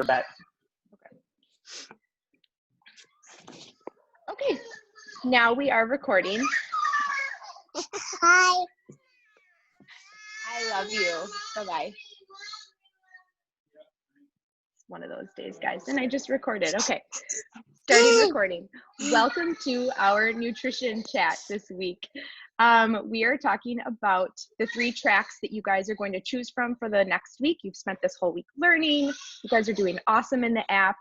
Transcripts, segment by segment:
bet. Okay, now we are recording. Hi. I love you. Bye-bye. It's one of those days, guys. And I just recorded. Okay, starting recording. Welcome to our nutrition chat this week. We are talking about the 3 tracks that you guys are going to choose from for the next week. You've spent this whole week learning. You guys are doing awesome in the app.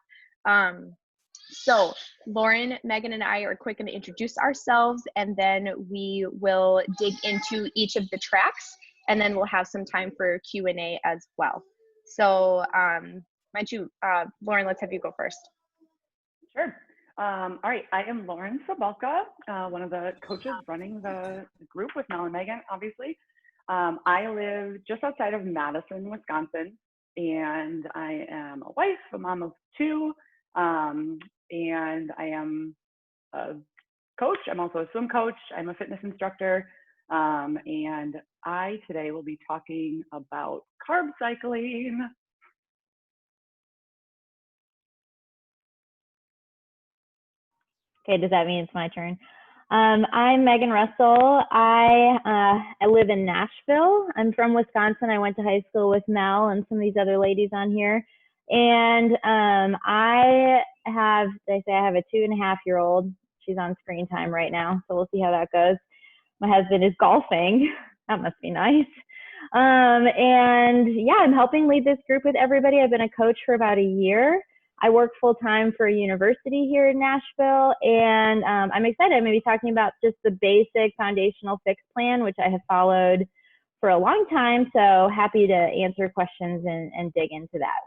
So Lauren, Megan, and I are quick going to introduce ourselves, and then we will dig into each of the tracks, and then we'll have some time for Q&A as well. So Lauren, let's have you go first. Sure. All right, I am Lauren Sabalka, one of the coaches running the group with Mel and Megan, obviously. I live just outside of Madison, Wisconsin, and I am a wife, a mom of 2, and I am a coach. I'm also a swim coach. I'm a fitness instructor, and I today will be talking about carb cycling. Okay, does that mean it's my turn? I'm Megan Russell. I live in Nashville. I'm from Wisconsin. I went to high school with Mel and some of these other ladies on here. And I have a 2.5-year-old. She's on screen time right now, so we'll see how that goes. My husband is golfing. That must be nice. And yeah, I'm helping lead this group with everybody. I've been a coach for about a year. I work full-time for a university here in Nashville, and I'm excited. I'm going to be talking about just the basic foundational fix plan, which I have followed for a long time, so happy to answer questions and dig into that.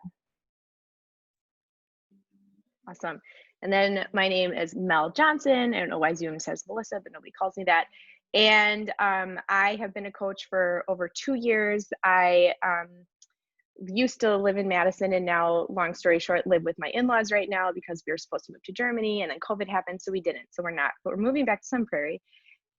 Awesome. And then my name is Mel Johnson. I don't know why Zoom says Melissa, but nobody calls me that. And I have been a coach for over 2 years. I used to live in Madison, and now, long story short, live with my in-laws right now because we were supposed to move to Germany, and then COVID happened, so we didn't. So we're not, but we're moving back to Sun Prairie.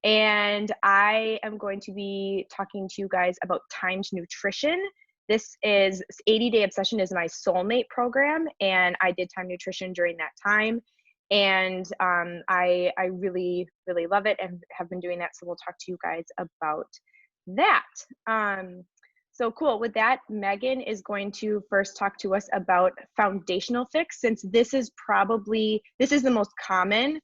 And I am going to be talking to you guys about timed nutrition. This is 80-Day Obsession is my soulmate program, and I did time nutrition during that time. And I really, really love it and have been doing that. So we'll talk to you guys about that. So cool. With that, Megan is going to first talk to us about foundational fix, since this is the most common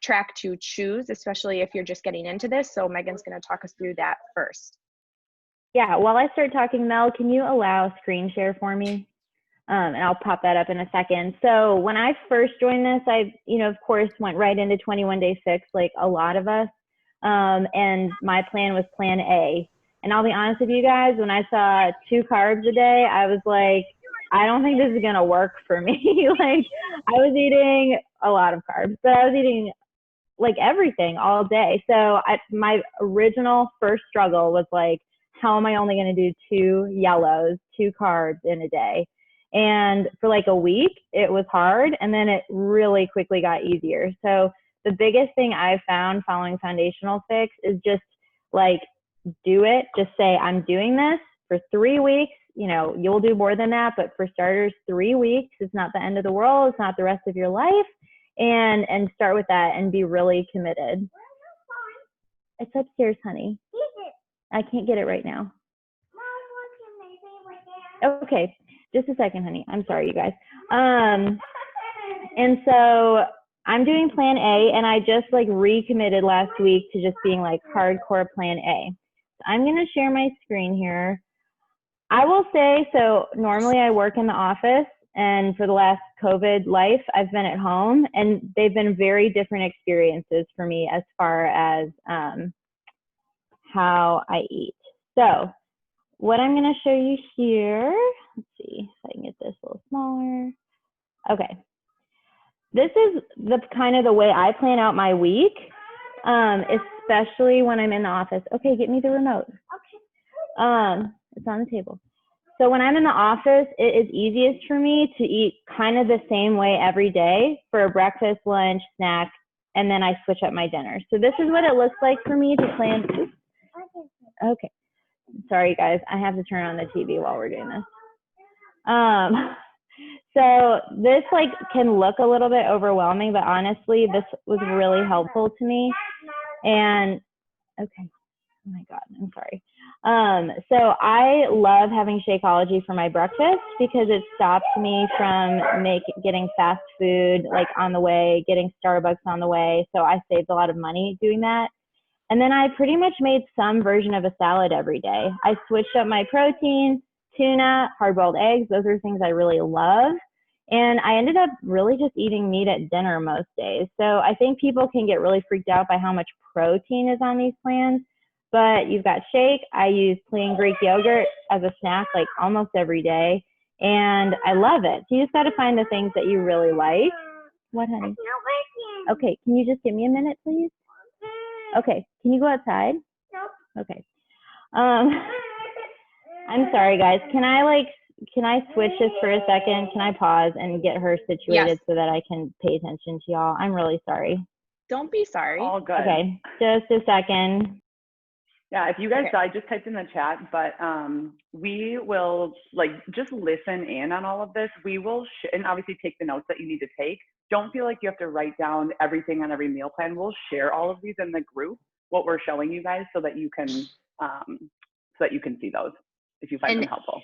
track to choose, especially if you're just getting into this. So Megan's going to talk us through that first. Yeah, while I start talking, Mel, can you allow screen share for me? And I'll pop that up in a second. So when I first joined this, I, of course, went right into 21-day fix like a lot of us. And my plan was plan A. And I'll be honest with you guys, when I saw 2 carbs a day, I was like, I don't think this is going to work for me. Like, I was eating a lot of carbs, but I was eating like everything all day. So my original first struggle was like, how am I only going to do 2 yellows, 2 carbs in a day? And for like a week, it was hard. And then it really quickly got easier. So the biggest thing I found following foundational fix is just like, do it. Just say, I'm doing this for 3 weeks. You'll do more than that, but for starters, 3 weeks. It's not the end of the world. It's not the rest of your life. And start with that and be really committed. It's upstairs, honey. I can't get it right now. Okay, just a second, honey. I'm sorry, you guys. And so I'm doing plan A, and I just like recommitted last week to just being like hardcore plan A. So I'm going to share my screen here. I will say, so normally I work in the office, and for the last COVID life, I've been at home, and they've been very different experiences for me as far as how I eat. So what I'm going to show you here, let's see if I can get this a little smaller. Okay. This is the kind of the way I plan out my week, especially when I'm in the office. Okay, get me the remote. Okay. It's on the table. So when I'm in the office, it is easiest for me to eat kind of the same way every day for breakfast, lunch, snack, and then I switch up my dinner. So this is what it looks like for me to plan. Okay. Sorry, guys. I have to turn on the TV while we're doing this. So this like can look a little bit overwhelming, but honestly, this was really helpful to me. And okay, oh my God, I'm sorry. So I love having Shakeology for my breakfast because it stops me from getting fast food like on the way, getting Starbucks on the way. So I saved a lot of money doing that. And then I pretty much made some version of a salad every day. I switched up my protein, tuna, hard-boiled eggs. Those are things I really love. And I ended up really just eating meat at dinner most days. So I think people can get really freaked out by how much protein is on these plans. But you've got shake. I use plain Greek yogurt as a snack like almost every day. And I love it. So you just got to find the things that you really like. What, honey? Okay, can you just give me a minute, please? Okay, can you go outside? No. Okay. I'm sorry, guys. Can I switch this for a second? Can I pause and get her situated so that I can pay attention to y'all? I'm really sorry. Don't be sorry. All good. Okay, just a second. Yeah, if you guys saw, I just typed in the chat, but we will like just listen in on all of this. We will, and obviously take the notes that you need to take. Don't feel like you have to write down everything on every meal plan. We'll share all of these in the group, what we're showing you guys, so that you can see those if you find them helpful.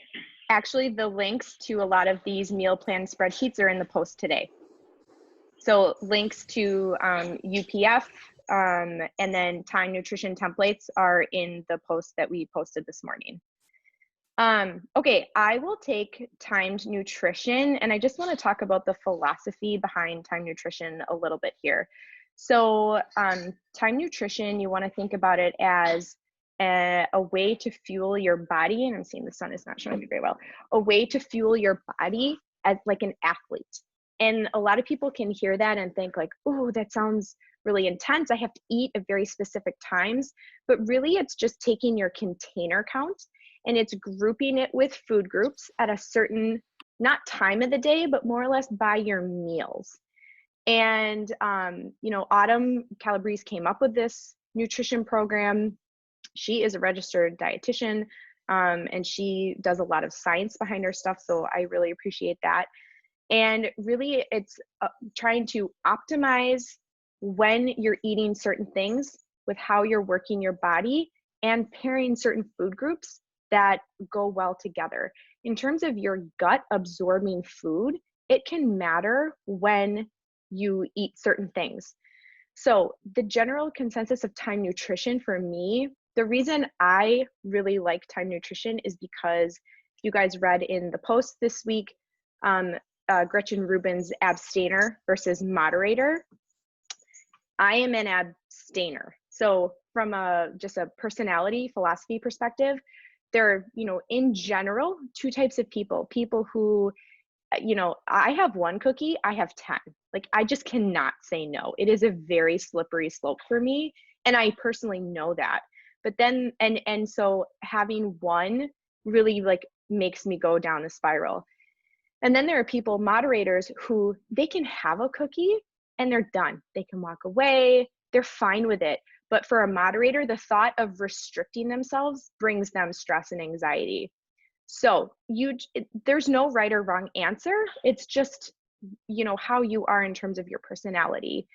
Actually, the links to a lot of these meal plan spreadsheets are in the post today. So links to UPF and then Time Nutrition templates are in the post that we posted this morning. Okay, I will take timed nutrition, and I just want to talk about the philosophy behind time nutrition a little bit here. So time nutrition, you want to think about it as a way to fuel your body, and I'm seeing the sun is not showing me very well, a way to fuel your body as like an athlete. And a lot of people can hear that and think like, oh, that sounds really intense. I have to eat at very specific times, but really it's just taking your container count and it's grouping it with food groups at a certain, not time of the day, but more or less by your meals. And, Autumn Calabrese came up with this nutrition program. She is a registered dietitian, and she does a lot of science behind her stuff. So I really appreciate that. And really it's trying to optimize when you're eating certain things with how you're working your body and pairing certain food groups that go well together. In terms of your gut absorbing food, it can matter when you eat certain things. So the general consensus of time nutrition for me, the reason I really like time nutrition is because you guys read in the post this week, Gretchen Rubin's abstainer versus moderator. I am an abstainer. So from just a personality philosophy perspective, there are, in general, two types of people who, I have one cookie, I have 10. Like, I just cannot say no. It is a very slippery slope for me. And I personally know that. But then, and so having one really like makes me go down the spiral. And then there are people, moderators, who they can have a cookie and they're done. They can walk away, they're fine with it. But for a moderator, the thought of restricting themselves brings them stress and anxiety. So there's no right or wrong answer. It's just, how you are in terms of your personality.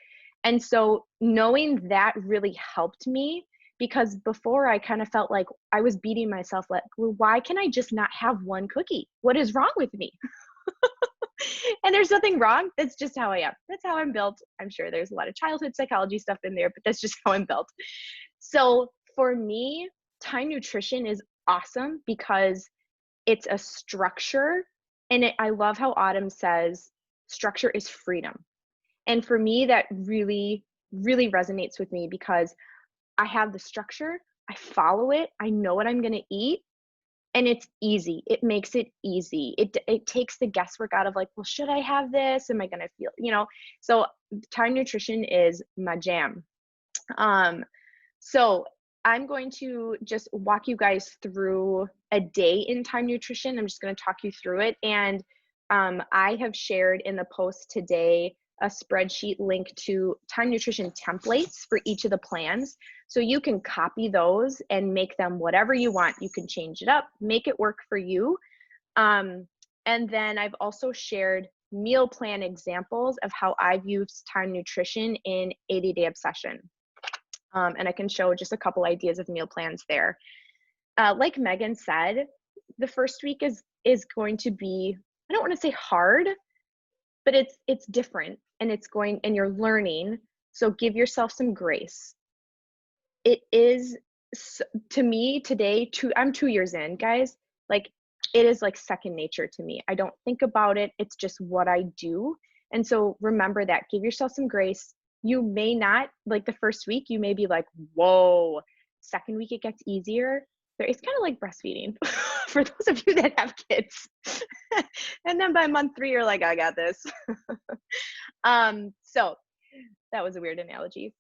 And so knowing that really helped me, because before I kind of felt like I was beating myself like, well, why can I just not have one cookie? What is wrong with me? And there's nothing wrong. That's just how I am. That's how I'm built. I'm sure there's a lot of childhood psychology stuff in there, but that's just how I'm built. So for me, time nutrition is awesome because it's a structure. And I love how Autumn says structure is freedom. And for me, that really, really resonates with me because I have the structure, I follow it, I know what I'm going to eat. And it's easy. It makes it easy. It takes the guesswork out of like, well, should I have this? Am I going to feel, so time nutrition is my jam. So I'm going to just walk you guys through a day in time nutrition. I'm just going to talk you through it. And I have shared in the post today a spreadsheet link to time nutrition templates for each of the plans. So you can copy those and make them whatever you want. You can change it up, make it work for you. And then I've also shared meal plan examples of how I've used time nutrition in 80-day obsession. And I can show just a couple ideas of meal plans there. Like Megan said, the first week is going to be, I don't want to say hard, but it's different, and you're learning. So give yourself some grace. It is, to me today, I'm 2 years in, guys, like it is like second nature to me. I don't think about it. It's just what I do. And so remember that, give yourself some grace. You may not, like the first week, you may be like, whoa, second week, it gets easier. It's kind of like breastfeeding for those of you that have kids. And then by month 3, you're like, I got this. So that was a weird analogy.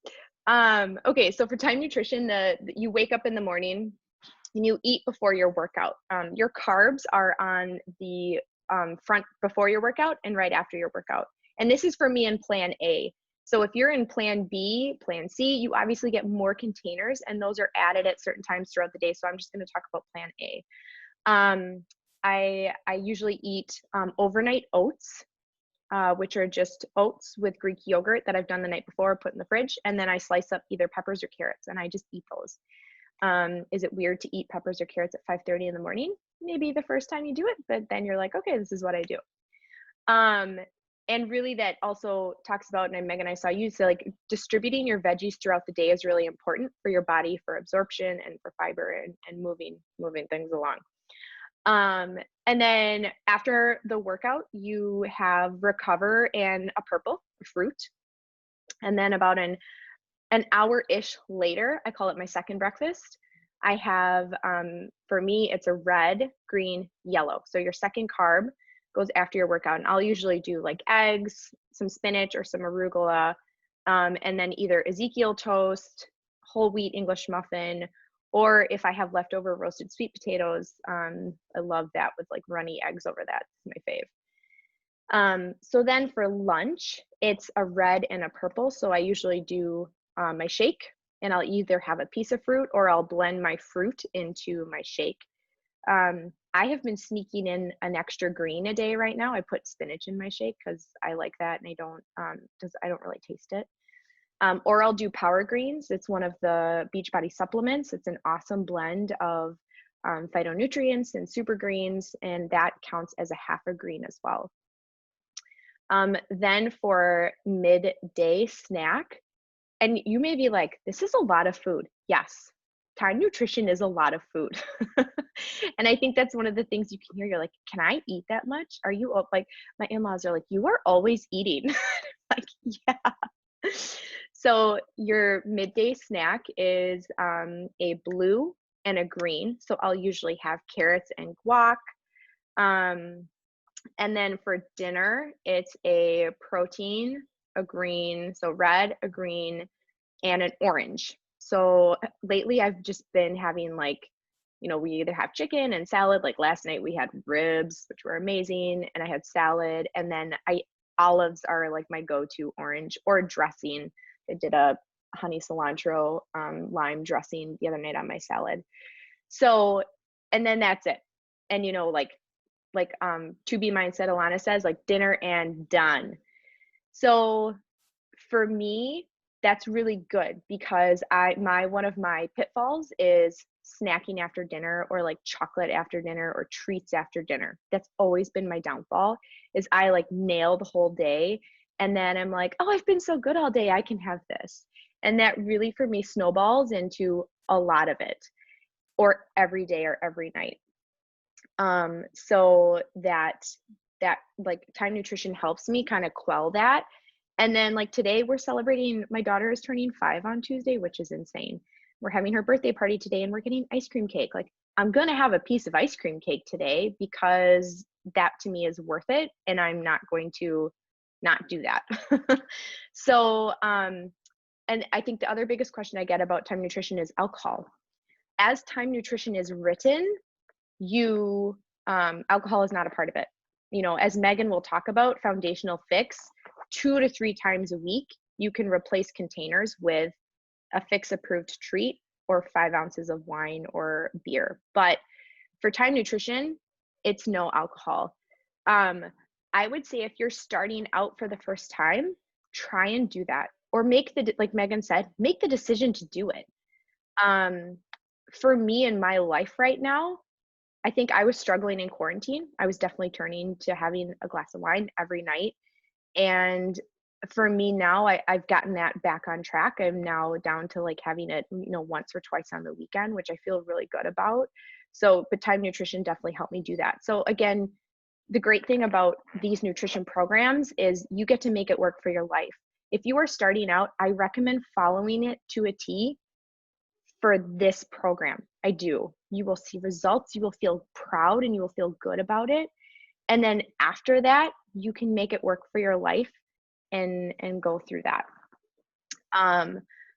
Okay, so for time nutrition, you wake up in the morning and you eat before your workout. Your carbs are on the front before your workout and right after your workout. And this is for me in plan A. So if you're in plan B, plan C, you obviously get more containers, and those are added at certain times throughout the day. So I'm just going to talk about plan A. I usually eat overnight oats, which are just oats with Greek yogurt that I've done the night before, put in the fridge, and then I slice up either peppers or carrots, and I just eat those. Is it weird to eat peppers or carrots at 5:30 in the morning? Maybe the first time you do it, but then you're like, okay, this is what I do. And really that also talks about, and Meghan, I saw you say, like, distributing your veggies throughout the day is really important for your body, for absorption and for fiber and moving things along. And then after the workout, you have recover and a purple fruit. And then about an hour-ish later, I call it my second breakfast. I have, for me, it's a red, green, yellow. So your second carb goes after your workout. And I'll usually do like eggs, some spinach or some arugula, and then either Ezekiel toast, whole wheat English muffin, or if I have leftover roasted sweet potatoes, I love that with like runny eggs over that. It's my fave. So then for lunch, it's a red and a purple. So I usually do my shake, and I'll either have a piece of fruit or I'll blend my fruit into my shake. I have been sneaking in an extra green a day right now. I put spinach in my shake because I like that, and I don't really taste it. Or I'll do Power Greens. It's one of the Beachbody supplements. It's an awesome blend of phytonutrients and super greens, and that counts as a half a green as well. Then for midday snack, and you may be like, this is a lot of food. Yes, time nutrition is a lot of food. And I think that's one of the things you can hear. You're like, can I eat that much? Are you like, my in-laws are like, you are always eating. Like, yeah. So your midday snack is a blue and a green. So I'll usually have carrots and guac. And then for dinner, it's a protein, a green, so red, a green, and an orange. So lately I've just been having like, we either have chicken and salad. Like last night we had ribs, which were amazing, and I had salad. And then olives are like my go-to, orange, or dressing. I did a honey cilantro lime dressing the other night on my salad. So, and then that's it. And like To Be Mindset Alana says, like, dinner and done. So for me, that's really good, because one of my pitfalls is snacking after dinner, or like chocolate after dinner, or treats after dinner. That's always been my downfall, is I like nail the whole day, and then I'm like, oh, I've been so good all day, I can have this. And that really for me snowballs into a lot of it, or every day or every night. So that like time nutrition helps me kind of quell that. And then like today we're celebrating, my daughter is turning 5 on Tuesday, which is insane. We're having her birthday party today, and we're getting ice cream cake. Like, I'm going to have a piece of ice cream cake today, because that to me is worth it, and I'm not going to not do that. So, and I think the other biggest question I get about time nutrition is alcohol. As time nutrition is written, alcohol is not a part of it. As Meghan will talk about, foundational fix, 2 to 3 times a week, you can replace containers with a fix approved treat or 5 ounces of wine or beer. But for time nutrition, it's no alcohol. I would say if you're starting out for the first time, try and do that, or make like Meghan said, make the decision to do it. For me in my life right now, I think I was struggling in quarantine. I was definitely turning to having a glass of wine every night. And for me now, I've gotten that back on track. I'm now down to like having it, once or twice on the weekend, which I feel really good about. So, but Time Nutrition definitely helped me do that. So again, the great thing about these nutrition programs is you get to make it work for your life. If you are starting out, I recommend following it to a T for this program. I do. You will see results, you will feel proud, and you will feel good about it. And then after that, you can make it work for your life and go through that.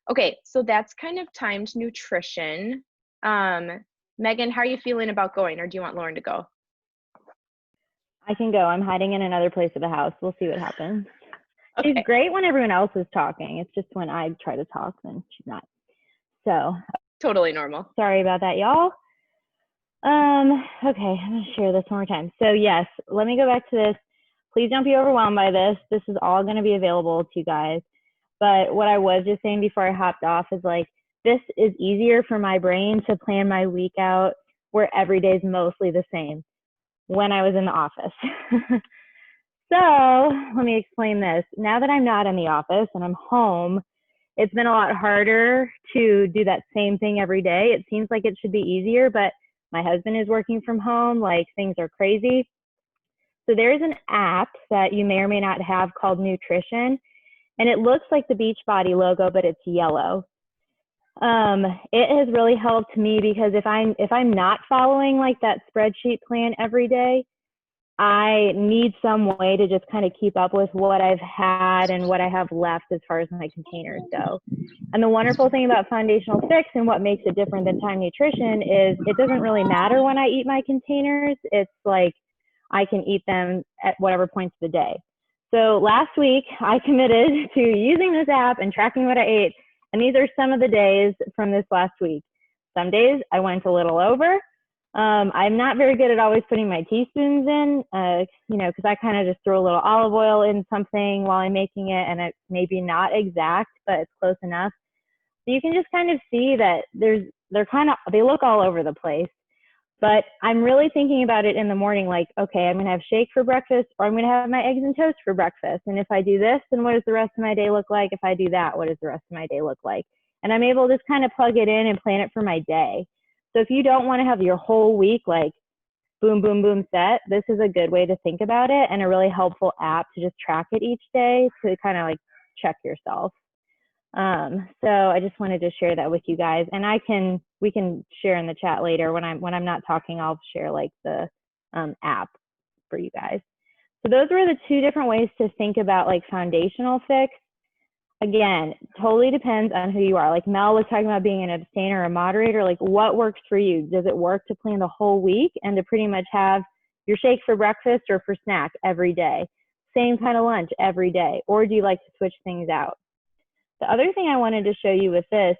Okay, so that's kind of timed nutrition. Meghan, how are you feeling about going, or do you want Lauren to go? I can go. I'm hiding in another place of the house. We'll see what happens. Okay. She's great when everyone else is talking. It's just when I try to talk, then she's not. So totally normal. Sorry about that, y'all. Okay, I'm gonna share this one more time. So yes, let me go back to this. Please don't be overwhelmed by this. This is all gonna be available to you guys. But what I was just saying before I hopped off is like, this is easier for my brain to plan my week out where every day is mostly the same when I was in the office. So let me explain this. Now that I'm not in the office and I'm home, it's been a lot harder to do that same thing every day. It seems like it should be easier, but my husband is working from home, like things are crazy. So there's an app that you may or may not have called Nutrition, and it looks like the Beachbody logo, but it's yellow. It has really helped me because if I'm not following like that spreadsheet plan every day, I need some way to just kind of keep up with what I've had and what I have left as far as my containers go. And the wonderful thing about Foundational Fix and what makes it different than Time Nutrition is it doesn't really matter when I eat my containers. It's like I can eat them at whatever points of the day. So last week I committed to using this app and tracking what I ate. And these are some of the days from this last week. Some days I went a little over. I'm not very good at always putting my teaspoons in, because I kind of just throw a little olive oil in something while I'm making it, and it's maybe not exact, but it's close enough. So you can just kind of see that they look all over the place. But I'm really thinking about it in the morning, like, okay, I'm gonna have shake for breakfast, or I'm gonna have my eggs and toast for breakfast. And if I do this, then what does the rest of my day look like? If I do that, what does the rest of my day look like? And I'm able to just kind of plug it in and plan it for my day. So if you don't want to have your whole week like boom, boom, boom set, this is a good way to think about it, and a really helpful app to just track it each day to kind of like check yourself. So I just wanted to share that with you guys, and we can share in the chat later when I'm not talking. I'll share like the app for you guys. So those were the two different ways to think about like Foundational Fix. Again, totally depends on who you are. Like Mel was talking about being an abstainer or a moderator, like what works for you? Does it work to plan the whole week and to pretty much have your shake for breakfast or for snack every day? Same kind of lunch every day? Or do you like to switch things out? The other thing I wanted to show you with this,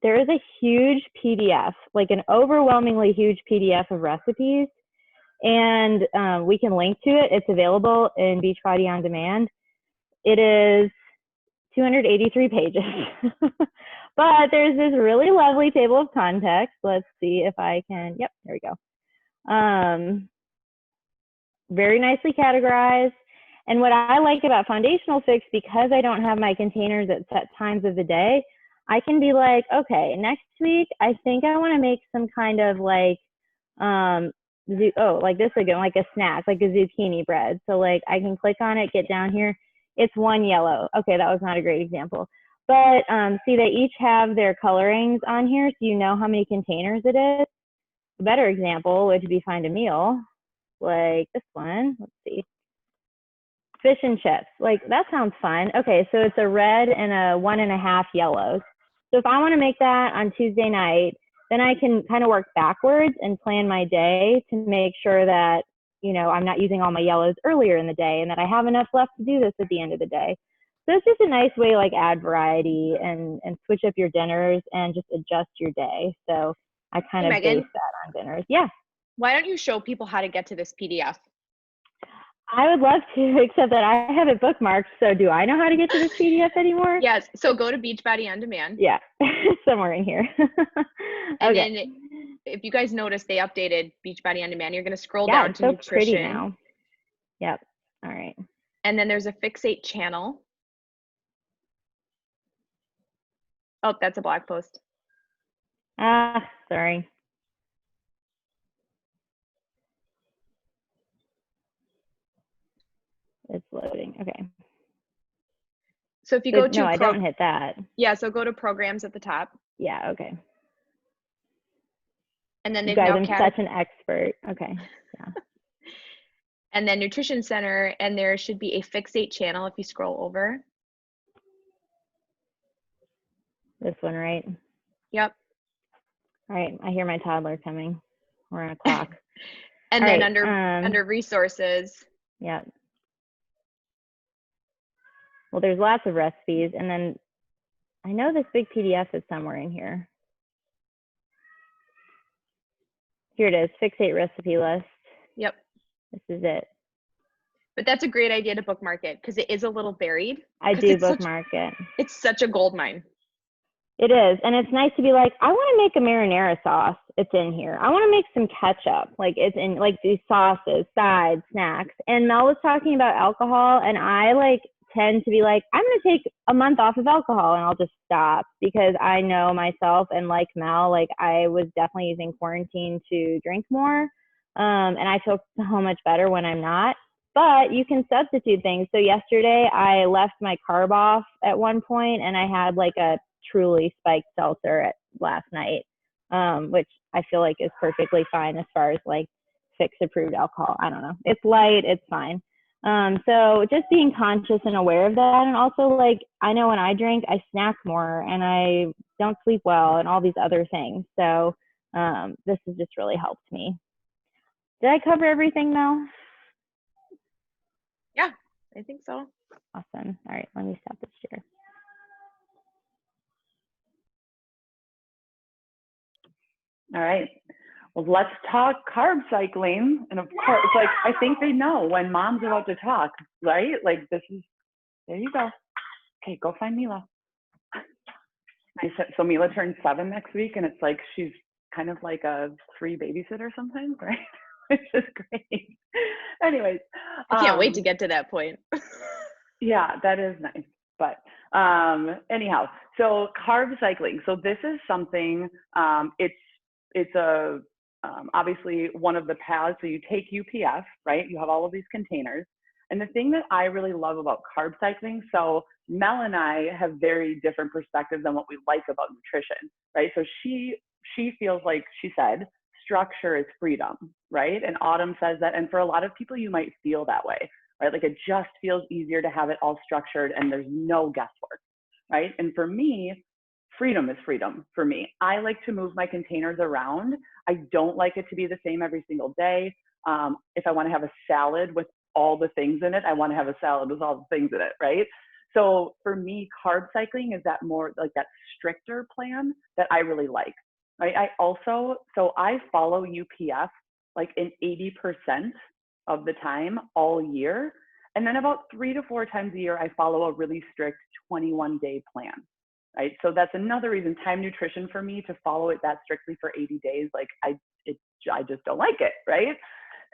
there is a huge PDF, like an overwhelmingly huge PDF of recipes, and we can link to it. It's available in Beachbody On Demand. It is 283 pages. But there's this really lovely table of contents. Let's see if I can, yep, there we go. Very nicely categorized. And what I like about Foundational Fix, because I don't have my containers at set times of the day, I can be like, okay, next week, I think I want to make some kind of like, like this again, like a snack, like a zucchini bread. So like I can click on it, get down here. It's one yellow. Okay, that was not a great example. But see, they each have their colorings on here, so you know how many containers it is. A better example would be find a meal, like this one. Let's see. Fish and chips. Like, that sounds fun. Okay, so it's a red and a 1.5 yellows. So if I want to make that on Tuesday night, then I can kind of work backwards and plan my day to make sure that, I'm not using all my yellows earlier in the day and that I have enough left to do this at the end of the day. So it's just a nice way to like add variety and switch up your dinners and just adjust your day. So I kind of base that on dinners. Yeah. Why don't you show people how to get to this PDF? I would love to, except that I have it bookmarked. So do I know how to get to this PDF anymore? Yes. So go to Beachbody On Demand. Yeah, somewhere in here. And Okay. then if you guys notice, they updated Beachbody On Demand. You're going to scroll Yeah, down it's to so nutrition. pretty now. Yep. All right. And then there's a fixate channel. Oh, that's a blog post. Ah, sorry. It's loading. Okay. So if you go to no, I don't hit that. Yeah, so go to programs at the top. Yeah, okay. And then You they've guys, now I'm such an expert. Okay. Yeah. And then Nutrition Center, and there should be a fixate channel if you scroll over. This one, right? Yep. All right. I hear my toddler coming. We're on a clock. And All then right, under resources. Yeah. Well, there's lots of recipes, and then I know this big PDF is somewhere in here. Here it is, fixate recipe list. Yep. This is it. But that's a great idea to bookmark it because it is a little buried. I do bookmark it. It's such a gold mine. It is, and it's nice to be like, I want to make a marinara sauce. It's in here. I want to make some ketchup. Like it's in like these sauces, sides, snacks. And Mel was talking about alcohol, and I like tend to be like, I'm going to take a month off of alcohol and I'll just stop because I know myself, and like Mel, like I was definitely using quarantine to drink more. And I feel so much better when I'm not. But you can substitute things. So yesterday I left my carb off at one point, and I had like a truly spiked seltzer last night, which I feel like is perfectly fine as far as like fix approved alcohol. I don't know. It's light, it's fine. So just being conscious and aware of that. And also like, I know when I drink, I snack more and I don't sleep well and all these other things. So this has just really helped me. Did I cover everything, Mel? Yeah, I think so. Awesome. All right, let me stop this share. All right. Well, let's talk carb cycling. And of course, like, I think they know when mom's about to talk, right? Like, this is, there you go. Okay, go find Mila. So Mila turns 7 next week, and it's like she's kind of like a free babysitter sometimes, right? Which is great. Anyways. I can't wait to get to that point. Yeah, that is nice. But anyhow, so carb cycling. So this is something, it's a, obviously one of the paths. So you take UPF, right? You have all of these containers. And the thing that I really love about carb cycling, so Mel and I have very different perspectives on what we like about nutrition, right? So she feels like, she said, structure is freedom, right? And Autumn says that, and for a lot of people, you might feel that way, right? Like it just feels easier to have it all structured and there's no guesswork, right? And for me, freedom is freedom for me. I like to move my containers around. I don't like it to be the same every single day. If I want to have a salad with all the things in it, I want to have a salad with all the things in it, right? So for me, carb cycling is that more like that stricter plan that I really like, right? So I follow UPF like in 80% of the time all year. And then about 3 to 4 times a year, I follow a really strict 21-day plan, right? So that's another reason, time nutrition for me, to follow it that strictly for 80 days, like I just don't like it, right?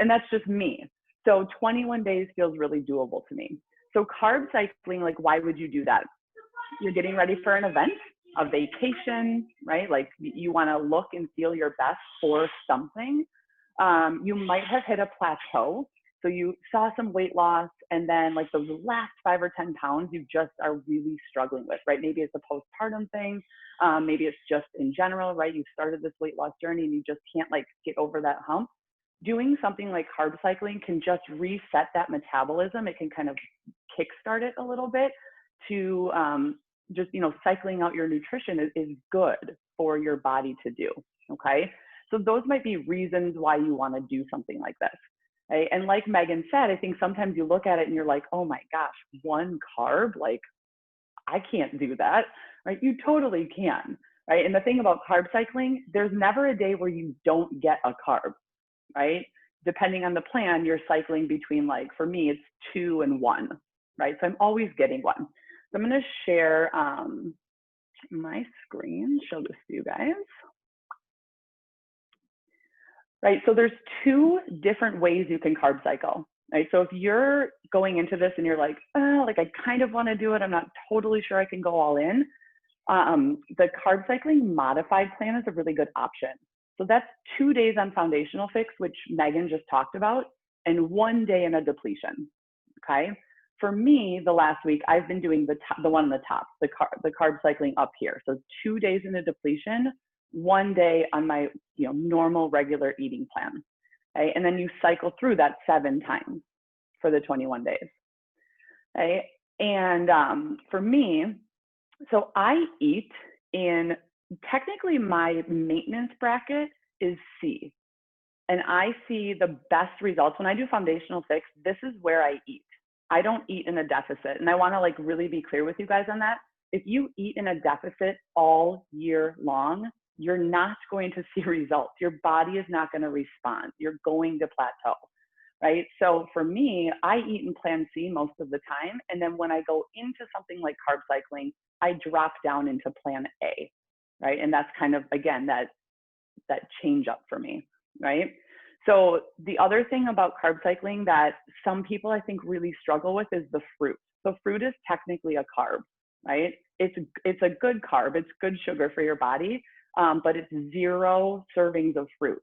And that's just me. So 21 days feels really doable to me. So carb cycling, like why would you do that? You're getting ready for an event, a vacation, right? Like you want to look and feel your best for something. You might have hit a plateau. So you saw some weight loss, and then like those last 5 or 10 pounds you just are really struggling with, right? Maybe it's a postpartum thing. Maybe it's just in general, right? You started this weight loss journey and you just can't like get over that hump. Doing something like carb cycling can just reset that metabolism. It can kind of kickstart it a little bit to just, cycling out your nutrition is good for your body to do, okay? So those might be reasons why you want to do something like this, right? And like Meghan said, I think sometimes you look at it and you're like, oh my gosh, 1 carb, like I can't do that, right? You totally can, right? And the thing about carb cycling, there's never a day where you don't get a carb, right? depending on the plan, you're cycling between, like, for me, it's 2 and 1, right? So I'm always getting 1. So I'm gonna share my screen, show this to you guys. Right, so there's 2 different ways you can carb cycle, right? So if you're going into this and you're like, like I kind of wanna do it, I'm not totally sure I can go all in, the carb cycling modified plan is a really good option. So that's 2 days on foundational fix, which Meghan just talked about, and 1 day in a depletion, okay? For me, the last week, I've been doing the one on the top, the carb cycling up here. So 2 days in a depletion, 1 day on my normal regular eating plan, okay? And then you cycle through that 7 times for the 21 days, okay? And for me, so I eat in, technically my maintenance bracket is C. And I see the best results when I do foundational fix. This is where I eat. I don't eat in a deficit. And I want to like really be clear with you guys on that. If you eat in a deficit all year long, you're not going to see results. Your body is not going to respond. You're going to plateau, right? So for me, I eat in plan C most of the time. And then when I go into something like carb cycling, I drop down into plan A, right? And that's kind of, again, that change up for me, right? So the other thing about carb cycling that some people I think really struggle with is the fruit. So fruit is technically a carb, right? It's a good carb, it's good sugar for your body, but it's 0 servings of fruit,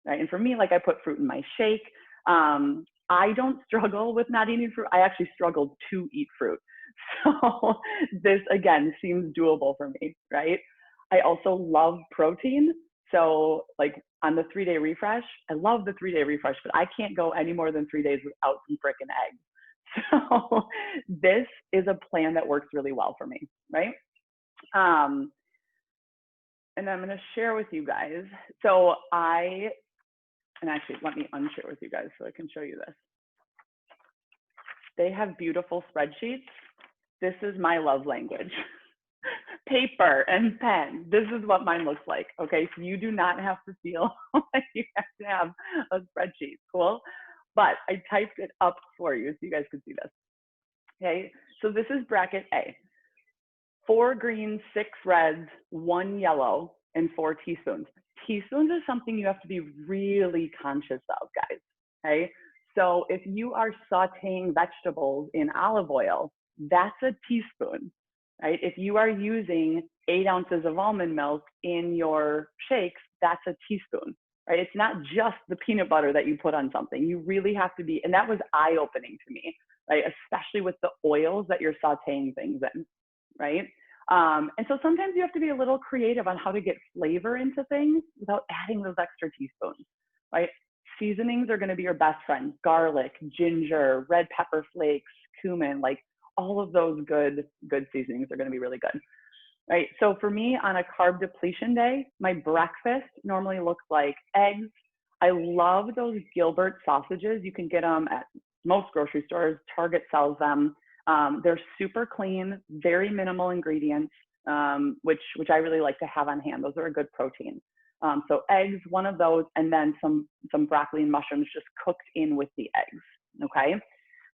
right? And for me, like I put fruit in my shake. I don't struggle with not eating fruit. I actually struggle to eat fruit. So this again seems doable for me, right? I also love protein. So like on the 3-day refresh, I love the 3-day refresh, but I can't go any more than 3 days without some frickin' eggs. So this is a plan that works really well for me, right? And I'm gonna share with you guys. So and actually let me unshare with you guys so I can show you this. They have beautiful spreadsheets. This is my love language. Paper and pen. This is what mine looks like. Okay, so you do not have to feel like you have to have a spreadsheet. Cool. But I typed it up for you so you guys can see this. Okay, so this is bracket A. 4 greens, 6 reds, 1 yellow, and 4 teaspoons. Teaspoons is something you have to be really conscious of, guys. Okay, so if you are sauteing vegetables in olive oil, that's a teaspoon. Right? If you are using 8 ounces of almond milk in your shakes, that's a teaspoon, right? It's not just the peanut butter that you put on something. You really have to be, and that was eye-opening to me, right? Especially with the oils that you're sauteing things in, right? And so sometimes you have to be a little creative on how to get flavor into things without adding those extra teaspoons, right? Seasonings are going to be your best friend. Garlic, ginger, red pepper flakes, cumin, like all of those good seasonings are going to be really good, right? So for me, on a carb depletion day, my breakfast normally looks like eggs. I love those Gilbert sausages. You can get them at most grocery stores. Target sells them. They're super clean, very minimal ingredients, which I really like to have on hand. Those are a good protein. So eggs, one of those, and then some broccoli and mushrooms just cooked in with the eggs, okay?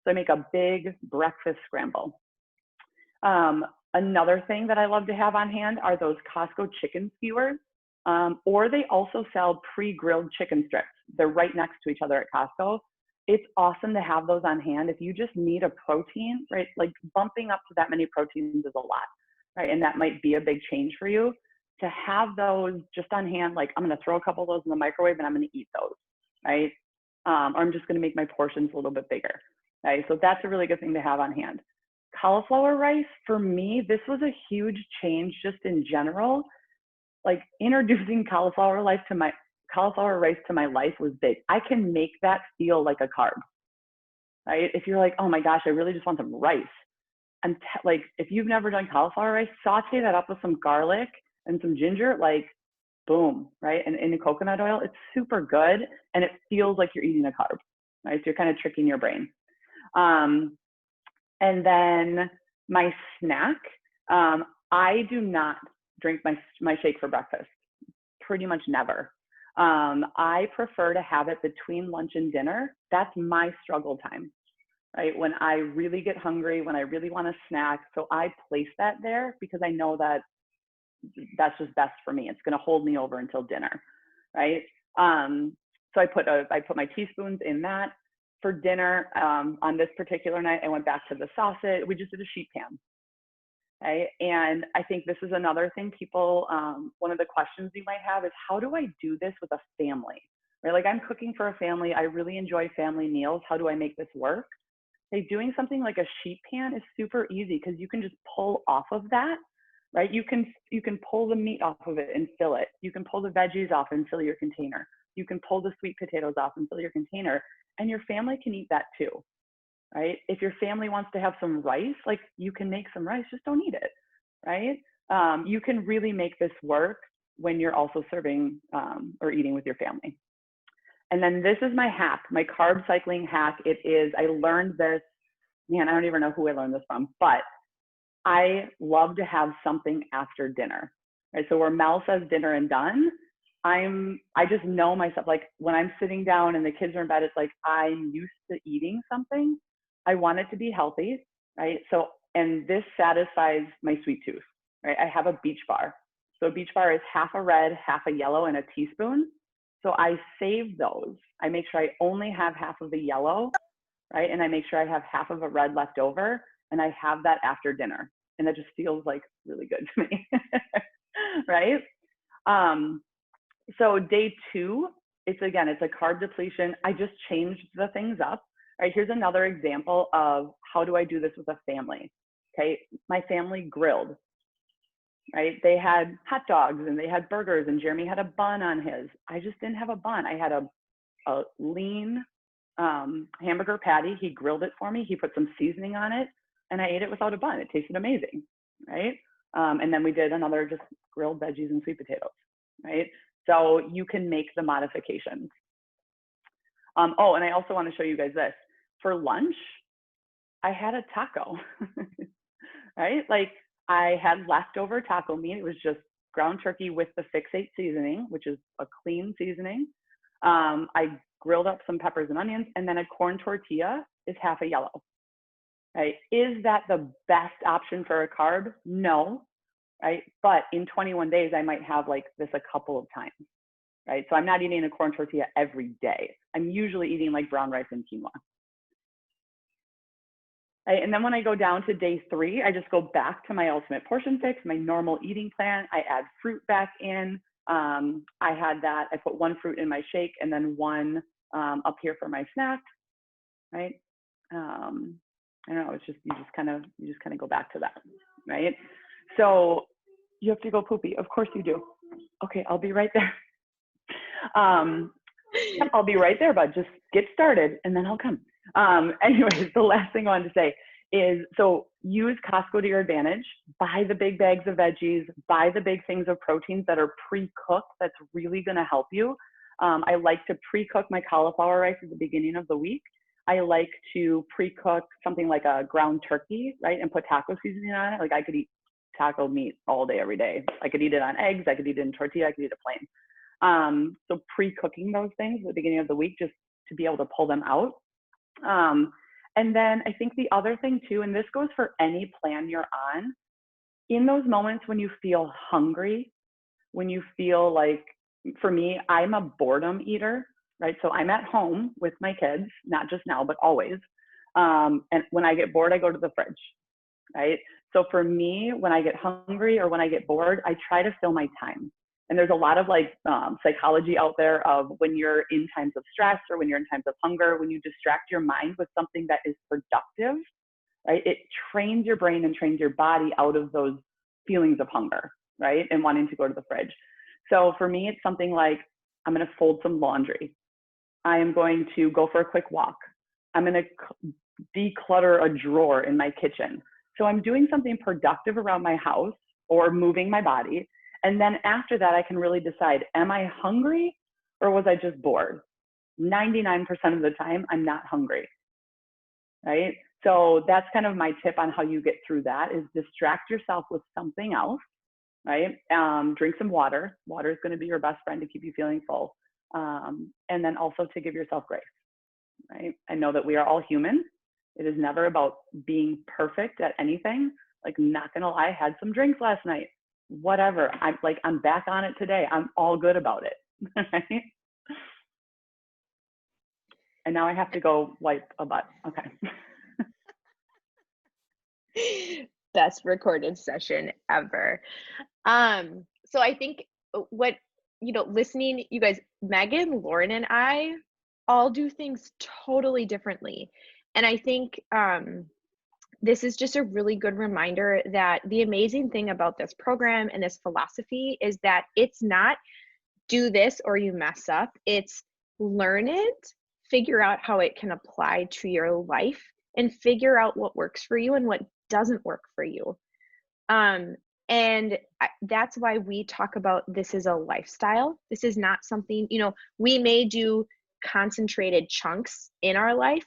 So I make a big breakfast scramble. Another thing that I love to have on hand are those Costco chicken skewers, or they also sell pre-grilled chicken strips. They're right next to each other at Costco. It's awesome to have those on hand if you just need a protein, right? Like bumping up to that many proteins is a lot, right? And that might be a big change for you. To have those just on hand, like I'm gonna throw a couple of those in the microwave and I'm gonna eat those, right? Or I'm just gonna make my portions a little bit bigger. Okay, so that's a really good thing to have on hand. Cauliflower rice, for me, this was a huge change just in general. Like introducing cauliflower rice to my life was big. I can make that feel like a carb, right? If you're like, oh my gosh, I really just want some rice. And like, if you've never done cauliflower rice, saute that up with some garlic and some ginger, like boom, right? And in the coconut oil, it's super good. And it feels like you're eating a carb, right? So you're kind of tricking your brain. And then my snack, I do not drink my shake for breakfast, pretty much never. I prefer to have it between lunch and dinner. That's my struggle time, right? When I really get hungry, when I really want a snack. So I place that there because I know that that's just best for me. It's going to hold me over until dinner, right? So I put my teaspoons in that. For dinner, on this particular night, I went back to the sausage. We just did a sheet pan, right? And I think this is another thing people, one of the questions you might have is, how do I do this with a family, right? Like, I'm cooking for a family. I really enjoy family meals. How do I make this work? Like, doing something like a sheet pan is super easy because you can just pull off of that, right? You can pull the meat off of it and fill it. You can pull the veggies off and fill your container. You can pull the sweet potatoes off and fill your container, and your family can eat that too, right? If your family wants to have some rice, like, you can make some rice, just don't eat it, right? You can really make this work when you're also serving or eating with your family. And then this is my hack, my carb cycling hack. It is, I learned this, man, I don't even know who I learned this from, but I love to have something after dinner, right? So where Mel says dinner and done, I just know myself, like, when I'm sitting down and the kids are in bed, it's like, I'm used to eating something. I want it to be healthy, right? So, and this satisfies my sweet tooth, right? I have a beach bar. So a beach bar is half a red, half a yellow, and a teaspoon. So I save those. I make sure I only have half of the yellow, right? And I make sure I have half of a red left over, and I have that after dinner. And that just feels like really good to me, right? So day 2, it's a carb depletion. I just changed the things up. All right, here's another example of how do I do this with a family. Okay, my family grilled, right? They had hot dogs and they had burgers, and Jeremy had a bun on his. I just didn't have a bun. I had a lean hamburger patty. He grilled it for me. He put some seasoning on it, and I ate it without a bun. It tasted amazing, right? And then we did another just grilled veggies and sweet potatoes, right? So you can make the modifications. Oh, and I also want to show you guys this. For lunch, I had a taco, right? Like, I had leftover taco meat. It was just ground turkey with the Fix8 seasoning, which is a clean seasoning. I grilled up some peppers and onions, and then a corn tortilla is half a yellow, right? Is that the best option for a carb? No, right? But in 21 days, I might have like this a couple of times, right? So I'm not eating a corn tortilla every day. I'm usually eating like brown rice and quinoa. Right? And then when I go down to day 3, I just go back to my ultimate portion fix, my normal eating plan. I add fruit back in. I had that, I put 1 fruit in my shake and then 1 up here for my snack, right? I don't know, it's just, you just kind of go back to that, right? So you have to go poopy. Of course you do. Okay, I'll be right there. I'll be right there, bud. Just get started and then I'll come. Anyways, the last thing I wanted to say is, so use Costco to your advantage. Buy the big bags of veggies, buy the big things of proteins that are pre-cooked. That's really going to help you. I like to pre-cook my cauliflower rice at the beginning of the week. I like to pre-cook something like a ground turkey, right? And put taco seasoning on it. Like, I could eat taco meat all day, every day. I could eat it on eggs. I could eat it in tortilla. I could eat it plain. So pre-cooking those things at the beginning of the week, just to be able to pull them out. And then I think the other thing too, and this goes for any plan you're on, in those moments when you feel hungry, when you feel like, for me, I'm a boredom eater, right? So I'm at home with my kids, not just now, but always. And when I get bored, I go to the fridge, right? So for me, when I get hungry or when I get bored, I try to fill my time. And there's a lot of like psychology out there of when you're in times of stress or when you're in times of hunger, when you distract your mind with something that is productive, right? It trains your brain and trains your body out of those feelings of hunger, right? And wanting to go to the fridge. So for me, it's something like, I'm going to fold some laundry. I am going to go for a quick walk. I'm going to declutter a drawer in my kitchen. So I'm doing something productive around my house or moving my body. And then after that, I can really decide, am I hungry or was I just bored? 99% of the time, I'm not hungry, right? So that's kind of my tip on how you get through that, is distract yourself with something else, right? Drink some water. Water is going to be your best friend to keep you feeling full. And then also to give yourself grace, right? I know that we are all human. It is never about being perfect at anything. Like, not gonna lie, I had some drinks last night. Whatever. I'm back on it today. I'm all good about it. Right? And now I have to go wipe a butt. Okay. Best recorded session ever. So I think what, listening, you guys, Meghan, Lauren, and I all do things totally differently. And I think this is just a really good reminder that the amazing thing about this program and this philosophy is that it's not do this or you mess up. It's learn it, figure out how it can apply to your life, and figure out what works for you and what doesn't work for you. And that's why we talk about this is a lifestyle. This is not something, we may do concentrated chunks in our life.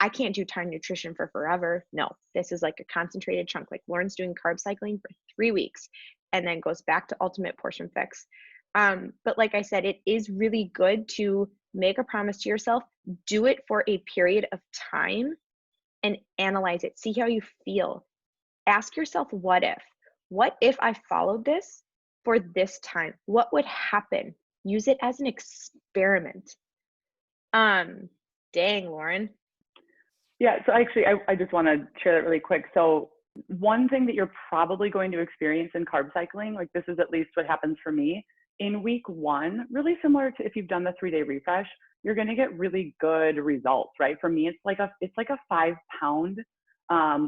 I can't do time nutrition for forever. No, this is like a concentrated chunk. Like Lauren's doing carb cycling for 3 weeks and then goes back to ultimate portion fix. But like I said, it is really good to make a promise to yourself, do it for a period of time and analyze it, see how you feel. Ask yourself, what if I followed this for this time? What would happen? Use it as an experiment. Dang, Lauren. Yeah, so actually, I just want to share that really quick. So one thing that you're probably going to experience in carb cycling, like this is at least what happens for me, in week 1, really similar to if you've done the 3-day refresh, you're going to get really good results, right? For me, it's like a 5-pound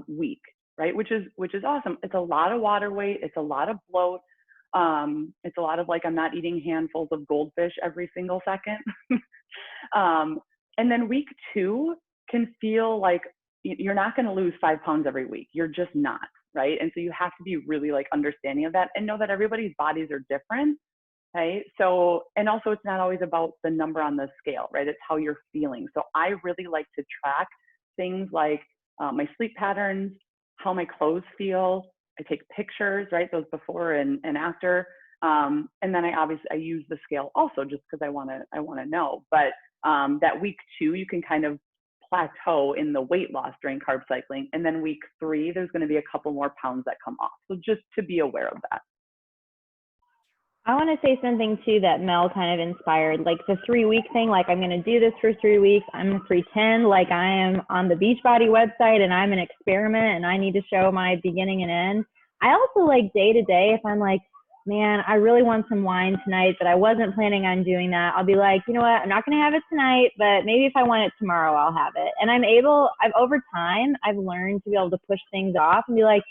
week, right? Which is awesome. It's a lot of water weight. It's a lot of bloat. It's a lot of I'm not eating handfuls of goldfish every single second. And then week 2 can feel like you're not going to lose 5 pounds every week. You're just not, right? And so you have to be really understanding of that and know that everybody's bodies are different, right? So, and also it's not always about the number on the scale, right? It's how you're feeling. So I really like to track things like my sleep patterns, how my clothes feel. I take pictures, right? Those before and after. And then I use the scale also just because I want to know. But that week 2, you can kind of plateau in the weight loss during carb cycling. And then week 3, there's going to be a couple more pounds that come off. So just to be aware of that. I want to say something too that Mel kind of inspired, like the 3-week thing, like I'm going to do this for 3 weeks. I'm going to pretend like I am on the Beachbody website and I'm an experiment and I need to show my beginning and end. I also like day to day, if I'm like, man, I really want some wine tonight, but I wasn't planning on doing that. I'll be like, you know what? I'm not going to have it tonight, but maybe if I want it tomorrow, I'll have it. And over time, I've learned to be able to push things off and be like,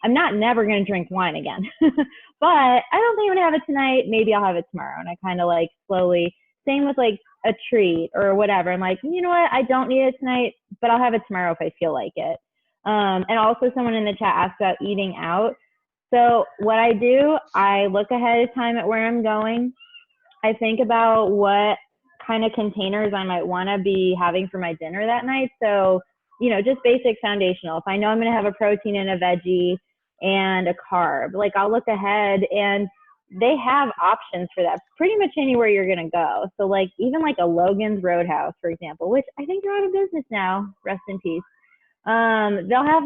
I'm not never going to drink wine again, but I don't think I'm going to have it tonight. Maybe I'll have it tomorrow. And I kind of slowly, same with a treat or whatever. I'm like, you know what? I don't need it tonight, but I'll have it tomorrow if I feel like it. And also someone in the chat asked about eating out. So what I do, I look ahead of time at where I'm going. I think about what kind of containers I might want to be having for my dinner that night. So, just basic foundational. If I know I'm going to have a protein and a veggie and a carb, I'll look ahead and they have options for that pretty much anywhere you're going to go. So even a Logan's Roadhouse, for example, which I think they're out of business now, rest in peace. They'll have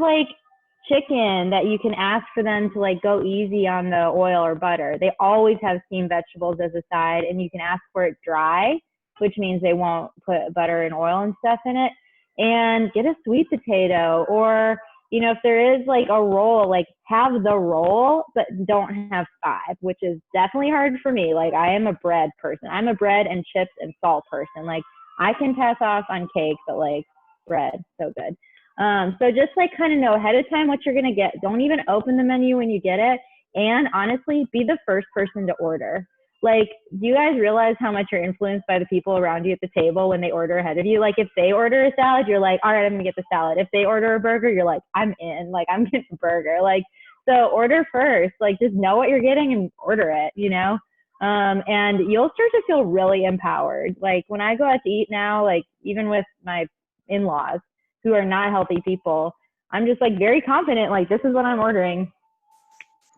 chicken that you can ask for them to go easy on the oil or butter. They always have steamed vegetables as a side, and you can ask for it dry, which means they won't put butter and oil and stuff in it. And get a sweet potato, or if there is a roll, have the roll but don't have 5, which is definitely hard for me. I am a bread person. I'm a bread and chips and salt person. I can pass off on cake, but bread, so good. So just kind of know ahead of time what you're going to get. Don't even open the menu when you get it. And honestly, be the first person to order. Do you guys realize how much you're influenced by the people around you at the table when they order ahead of you? If they order a salad, you're like, all right, I'm going to get the salad. If they order a burger, you're like, I'm in, I'm getting a burger. So order first, just know what you're getting and order it, and you'll start to feel really empowered. When I go out to eat now, even with my in-laws, who are not healthy people, I'm just very confident, this is what I'm ordering.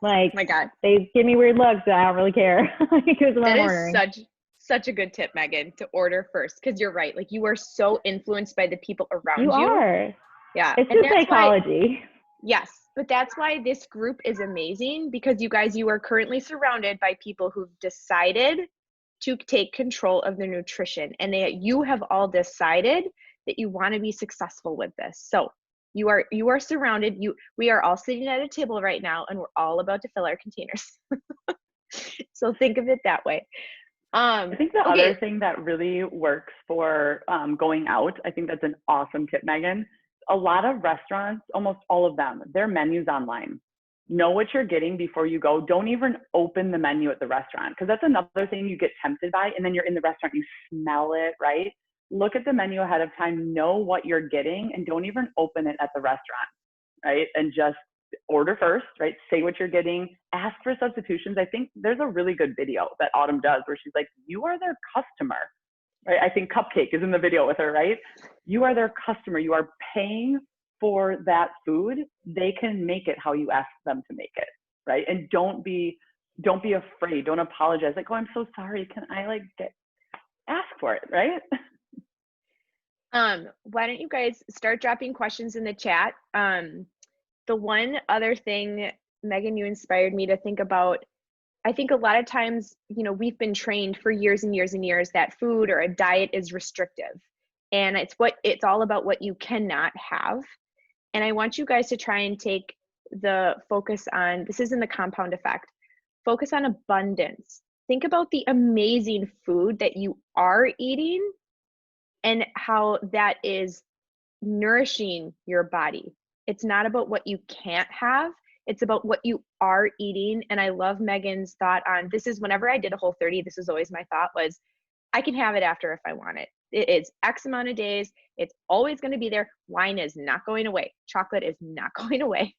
Oh my God. They give me weird looks, but I don't really care. Because what I'm ordering. That is such a good tip, Megan, to order first, because you're right. Like, you are so influenced by the people around You you. are. Yeah. It's And the that's why, psychology. yes, but that's why this group is amazing, because you guys, you are currently surrounded by people who've decided to take control of their nutrition, and you have all decided that you want to be successful with this. So you are surrounded. We are all sitting at a table right now, and we're all about to fill our containers. So think of it that way. I think the Okay. other thing that really works for going out, I think that's an awesome tip, Megan. A lot of restaurants, almost all of them, their menus online. Know what you're getting before you go. Don't even open the menu at the restaurant, because that's another thing you get tempted by. And then you're in the restaurant, you smell it, right? Look at the menu ahead of time, know what you're getting, and don't even open it at the restaurant, right? And just order first, right? Say what you're getting, ask for substitutions. I think there's a really good video that Autumn does where she's like, you are their customer, right? I think Cupcake is in the video with her, right? You are their customer. You are paying for that food. They can make it how you ask them to make it, right? And don't be afraid. Don't apologize. Like, oh, I'm so sorry. Can I ask for it, right? Why don't you guys start dropping questions in the chat? The one other thing, Megan, you inspired me to think about. I think a lot of times, we've been trained for years and years and years that food or a diet is restrictive, and it's all about what you cannot have. And I want you guys to try and take the focus on, this is in the compound effect, focus on abundance. Think about the amazing food that you are eating and how that is nourishing your body. It's not about what you can't have. It's about what you are eating. And I love Megan's thought on this. Is whenever I did a Whole30, this was always my thought was, I can have it after if I want it. It is X amount of days. It's always going to be there. Wine is not going away. Chocolate is not going away.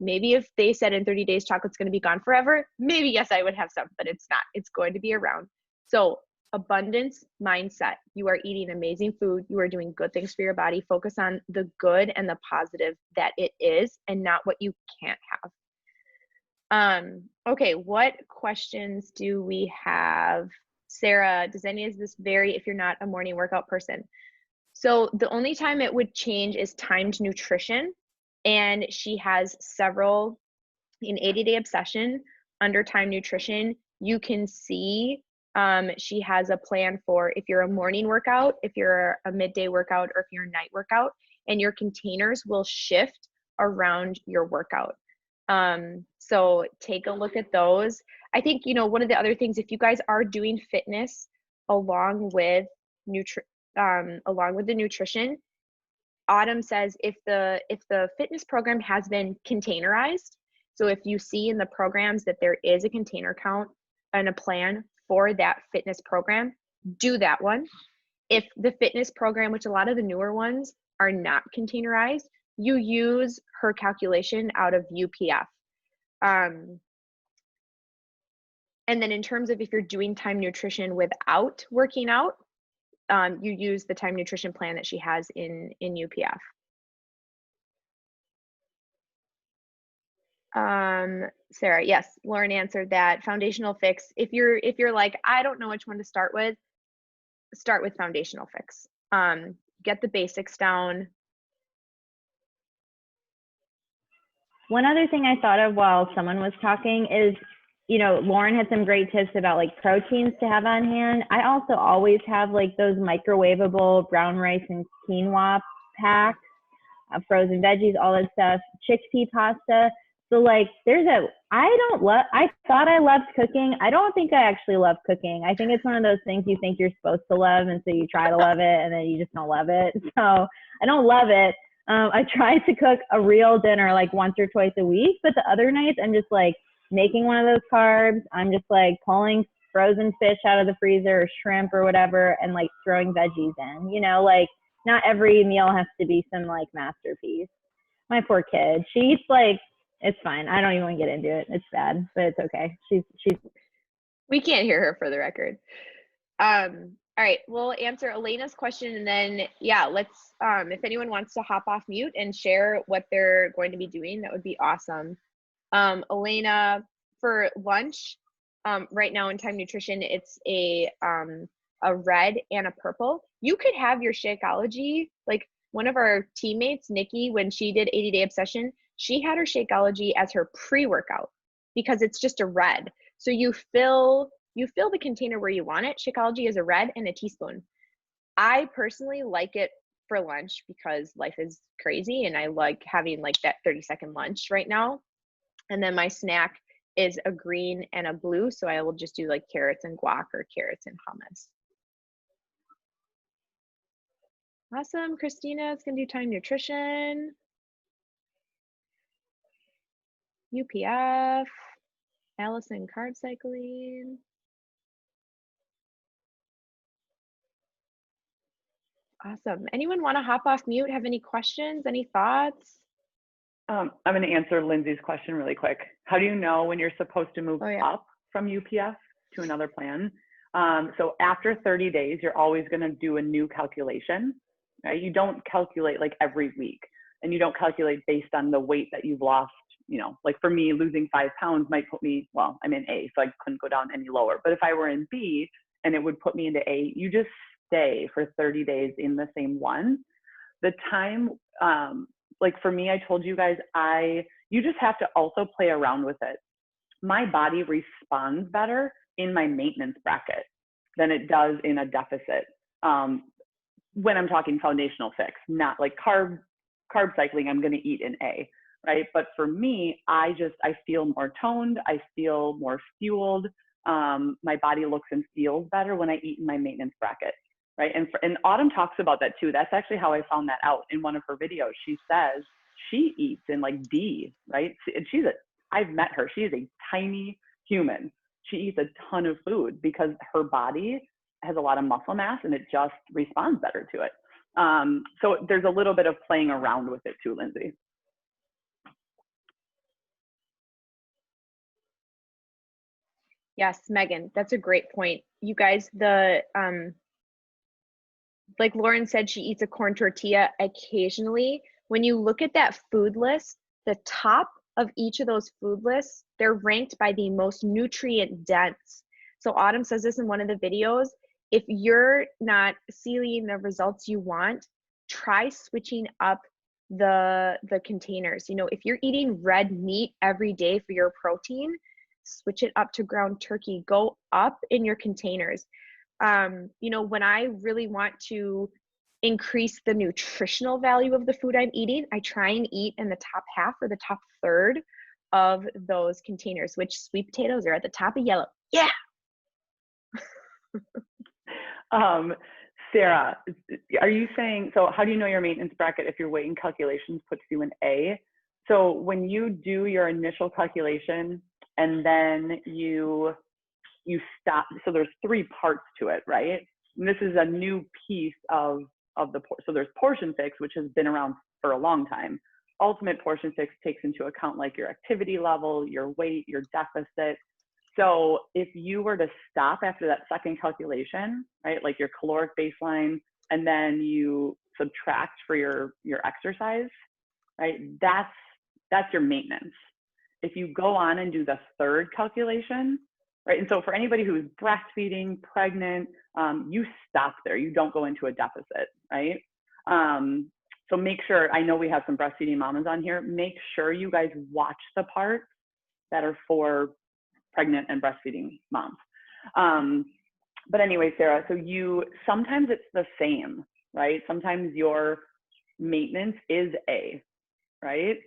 Maybe if they said in 30 days, chocolate's going to be gone forever, maybe yes, I would have some, but it's not. It's going to be around. So abundance mindset. You are eating amazing food. You are doing good things for your body. Focus on the good and the positive that it is and not what you can't have. Okay, what questions do we have? Sarah, does any of this vary if you're not a morning workout person? So the only time it would change is timed nutrition. And she has several in 80-day obsession under time nutrition. You can see she has a plan for if you're a morning workout, if you're a midday workout, or if you're a night workout, and your containers will shift around your workout. So take a look at those. I think, one of the other things, if you guys are doing fitness along with the nutrition, Autumn says if the fitness program has been containerized, so if you see in the programs that there is a container count and a plan for that fitness program, do that one. If the fitness program, which a lot of the newer ones are not containerized, you use her calculation out of UPF. And then in terms of if you're doing time nutrition without working out, you use the time nutrition plan that she has in UPF. Sarah, yes, Lauren answered that. Foundational fix. If you're like, I don't know which one to start with foundational fix. Get the basics down. One other thing I thought of while someone was talking is, Lauren had some great tips about like proteins to have on hand. I also always have like those microwavable brown rice and quinoa packs, frozen veggies, all that stuff, chickpea pasta. So like I thought I loved cooking. I don't think I actually love cooking. I think it's one of those things you think you're supposed to love, and so you try to love it and then you just don't love it. So I don't love it. I try to cook a real dinner like once or twice a week, but the other nights I'm just like making one of those carbs. I'm just like pulling frozen fish out of the freezer or shrimp or whatever and like throwing veggies in, like not every meal has to be some like masterpiece. My poor kid, she eats like, it's fine. I don't even want to get into it. It's bad, but it's okay. She's. We can't hear her for the record. All right, we'll answer Elena's question, and then let's. If anyone wants to hop off mute and share what they're going to be doing, that would be awesome. Elena, for lunch, right now in Time Nutrition, it's a red and a purple. You could have your Shakeology, like one of our teammates, Nikki, when she did 80 Day Obsession, she had her Shakeology as her pre-workout because it's just a red. So you fill the container where you want it. Shakeology is a red and a teaspoon. I personally like it for lunch because life is crazy and I like having like that 30-second lunch right now. And then my snack is a green and a blue. So I will just do like carrots and guac or carrots and hummus. Awesome. Christina is going to do Time Nutrition. UPF. Allison, Carb Cycling. Awesome. Anyone want to hop off mute? Have any questions? Any thoughts? I'm going to answer Lindsay's question really quick. How do you know when you're supposed to move up from UPF to another plan? So after 30 days, you're always going to do a new calculation. Right? You don't calculate like every week, and you don't calculate based on the weight that you've lost. You know, like for me, losing 5 pounds might put me, well, I'm in A, so I couldn't go down any lower. But if I were in B and it would put me into A, you just stay for 30 days in the same one. The time, like for me, I told you guys, you just have to also play around with it. My body responds better in my maintenance bracket than it does in a deficit. When I'm talking foundational fix, not like carb cycling, I'm going to eat in A, right? But for me, I feel more toned. I feel more fueled. My body looks and feels better when I eat in my maintenance bracket, right? And Autumn talks about that too. That's actually how I found that out in one of her videos. She says she eats in like D, right? And I've met her. She is a tiny human. She eats a ton of food because her body has a lot of muscle mass and it just responds better to it. So there's a little bit of playing around with it too, Lindsay. Yes, Megan, that's a great point. You guys, like Lauren said, she eats a corn tortilla occasionally. When you look at that food list, the top of each of those food lists, they're ranked by the most nutrient dense. So Autumn says this in one of the videos. If you're not seeing the results you want, try switching up the containers. You know, if you're eating red meat every day for your protein, switch it up to ground turkey. Go up in your containers. You know, when I really want to increase the nutritional value of the food I'm eating, I try and eat in the top half or the top third of those containers, which sweet potatoes are at the top of yellow. Yeah. Sarah, are you saying, so how do you know your maintenance bracket if your weight and calculations puts you in A? So when you do your initial calculation and then you stop, so there's 3 parts to it, right? And this is a new piece of so there's portion fix, which has been around for a long time. Ultimate portion fix takes into account like your activity level, your weight, your deficit. So if you were to stop after that second calculation, right, like your caloric baseline, and then you subtract for your exercise, right, that's your maintenance. If you go on and do the third calculation, right, and so for anybody who's breastfeeding, pregnant, you stop there. You don't go into a deficit, right? So make sure, I know we have some breastfeeding mamas on here, make sure you guys watch the parts that are for pregnant and breastfeeding moms. But anyway, Sarah, so sometimes it's the same, right? Sometimes your maintenance is A, right?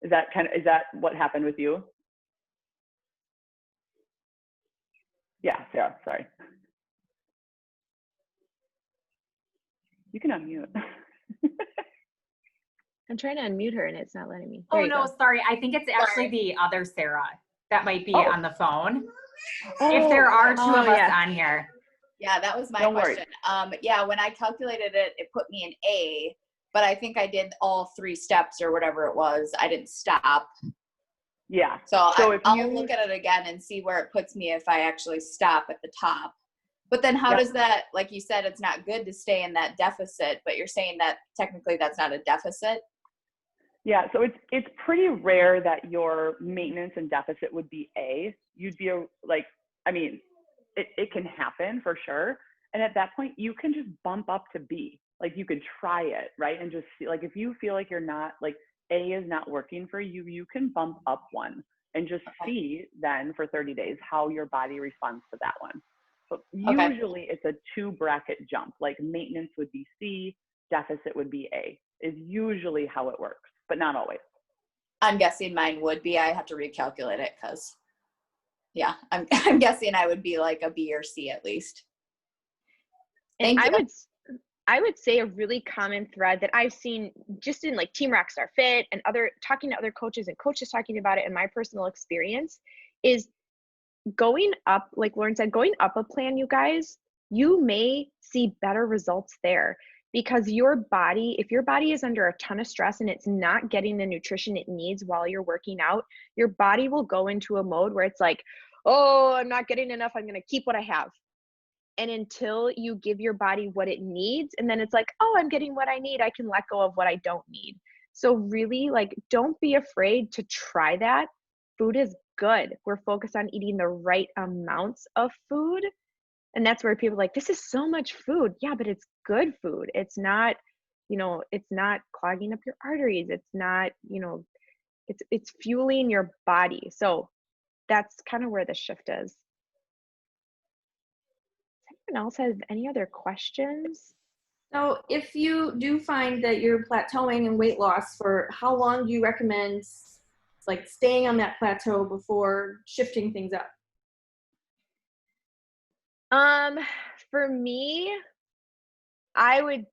Is that what happened with you? Yeah, Sarah, sorry. You can unmute. I'm trying to unmute her and it's not letting me. Oh no, sorry. I think it's actually the other Sarah that might be on the phone. If there are 2 of us on here. Yeah, that was my question. Yeah, when I calculated it, it put me in A, but I think I did all 3 steps or whatever it was. I didn't stop. Yeah. So I'll look at it again and see where it puts me if I actually stop at the top. But then how does that, like you said, it's not good to stay in that deficit, but you're saying that technically that's not a deficit? Yeah, so it's pretty rare that your maintenance and deficit would be A. You'd be like I mean, it can happen for sure. And at that point, you can just bump up to B. Like you could try it, right? And just see, like, if you feel like you're not, like A is not working for you, you can bump up one and just see then for 30 days how your body responds to that one. But usually it's a 2 bracket jump. Like maintenance would be C, deficit would be A, is usually how it works, but not always. I'm guessing mine would be. I have to recalculate it because, yeah, I'm guessing I would be like a B or C at least. And I would say a really common thread that I've seen just in like Team Rockstar Fit and talking to other coaches and coaches talking about it in my personal experience is going up, like Lauren said, going up a plan, you guys, you may see better results there because your body, if your body is under a ton of stress and it's not getting the nutrition it needs while you're working out, your body will go into a mode where it's like, oh, I'm not getting enough. I'm going to keep what I have. And until you give your body what it needs, and then it's like, oh, I'm getting what I need, I can let go of what I don't need. So really, like, don't be afraid to try that. Food is good. We're focused on eating the right amounts of food. And that's where people are like, this is so much food. Yeah, but it's good food. It's not, it's not clogging up your arteries. It's not, it's fueling your body. So that's kind of where the shift is. Anyone else have any other questions? So if you do find that you're plateauing in weight loss, for how long do you recommend like staying on that plateau before shifting things up? For me, I think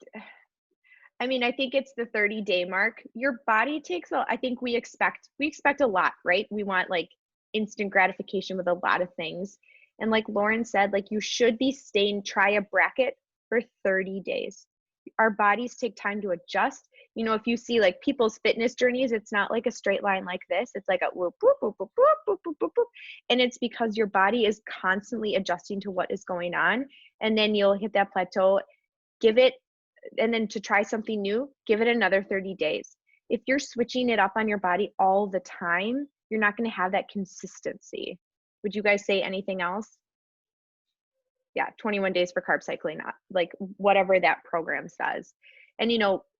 it's the 30-day mark. Your body takes I think we expect a lot, right? We want like instant gratification with a lot of things. And like Lauren said, like you should be try a bracket for 30 days. Our bodies take time to adjust. If you see like people's fitness journeys, it's not like a straight line like this. It's like a whoop, whoop, whoop, whoop, whoop, whoop, whoop, whoop, whoop. And it's because your body is constantly adjusting to what is going on. And then you'll hit that plateau, and then to try something new, give it another 30 days. If you're switching it up on your body all the time, you're not going to have that consistency. Would you guys say anything else? Yeah, 21 days for carb cycling, like whatever that program says. And,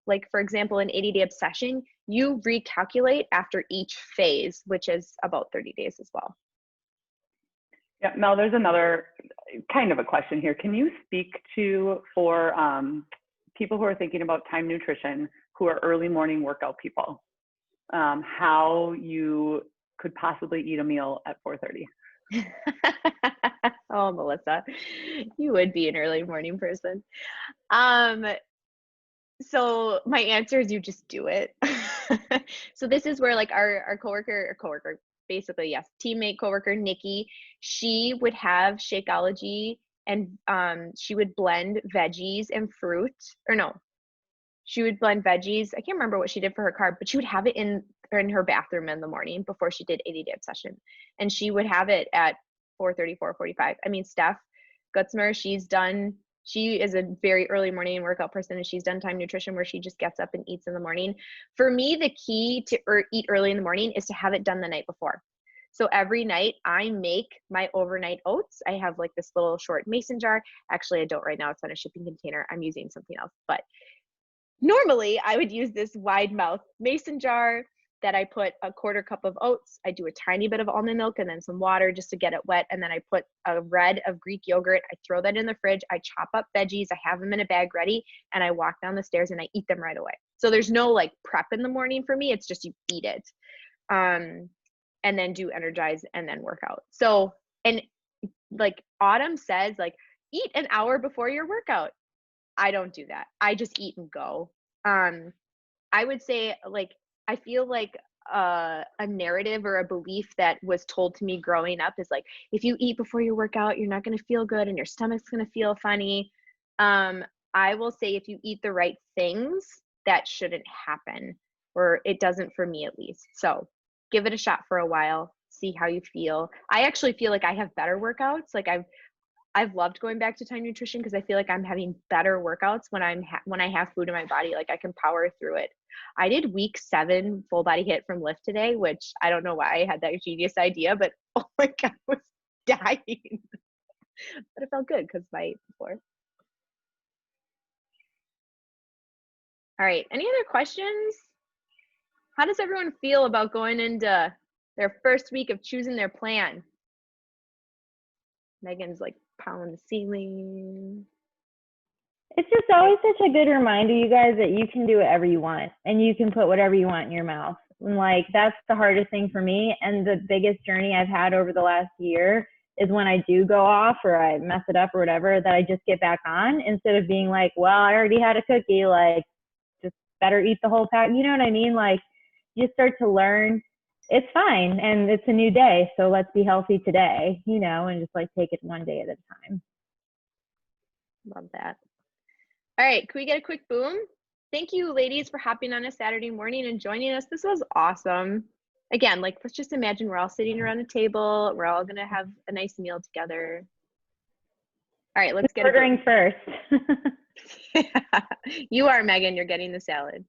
like for example, an 80-day obsession, you recalculate after each phase, which is about 30 days as well. Yeah, Mel, there's another kind of a question here. Can you speak to, for people who are thinking about time nutrition, who are early morning workout people, how you could possibly eat a meal at 4:30? Oh, Melissa, you would be an early morning person. So my answer is you just do it. So this is where like our coworker, basically, yes, teammate, coworker, Nikki, she would have Shakeology and she would blend veggies and fruit, or no, she would blend veggies. I can't remember what she did for her carb, but she would have it in her bathroom in the morning before she did 80-day obsession. And she would have it at 4:30, 4:45. I mean, Steph Gutzmer, she is a very early morning workout person, and she's done time nutrition where she just gets up and eats in the morning. For me, the key to eat early in the morning is to have it done the night before. So every night I make my overnight oats. I have like this little short mason jar. Actually, I don't right now. It's on a shipping container. I'm using something else. But normally I would use this wide mouth mason jar that I put a 1/4 cup of oats. I do a tiny bit of almond milk and then some water just to get it wet. And then I put a red of Greek yogurt. I throw that in the fridge. I chop up veggies. I have them in a bag ready. And I walk down the stairs and I eat them right away. So there's no like prep in the morning for me. It's just you eat it. And then do energize and then work out. So, and like Autumn says, like eat an hour before your workout. I don't do that. I just eat and go. I would say like, I feel like a narrative or a belief that was told to me growing up is like, if you eat before your workout, you're not going to feel good and your stomach's going to feel funny. I will say if you eat the right things, that shouldn't happen, or it doesn't for me at least. So give it a shot for a while, see how you feel. I actually feel like I have better workouts. Like I've loved going back to time nutrition because I feel like I'm having better workouts when I have food in my body. Like I can power through it. I did week 7 full body hit from Lift today, which I don't know why I had that genius idea, but oh my God, it was dying. But it felt good because I ate before. All right, any other questions? How does everyone feel about going into their first week of choosing their plan? Megan's like pounding the ceiling. It's just always such a good reminder, you guys, that you can do whatever you want and you can put whatever you want in your mouth. And like, that's the hardest thing for me. And the biggest journey I've had over the last year is when I do go off or I mess it up or whatever, that I just get back on instead of being like, well, I already had a cookie, like, just better eat the whole pack. You know what I mean? Like, you start to learn it's fine and it's a new day. So let's be healthy today, you know, and just like take it one day at a time. Love that. All right, can we get a quick boom? Thank you, ladies, for hopping on a Saturday morning and joining us. This was awesome. Again, like, let's just imagine we're all sitting around a table. We're all gonna have a nice meal together. All right, let's get ordering first. You are, Megan. You're getting the salad.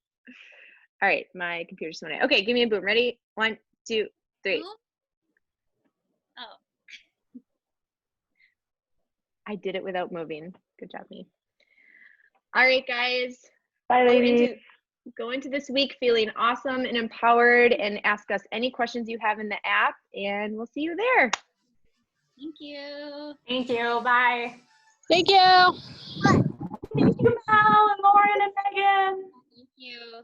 All right, my computer just went out. Okay, give me a boom. Ready? 1, 2, 3. Boom? Oh. I did it without moving. Good job, me. All right, guys. Bye, ladies. Go into this week feeling awesome and empowered, and ask us any questions you have in the app, and we'll see you there. Thank you. Thank you. Bye. Thank you. Thank you, Mel and Lauren and Megan. Thank you.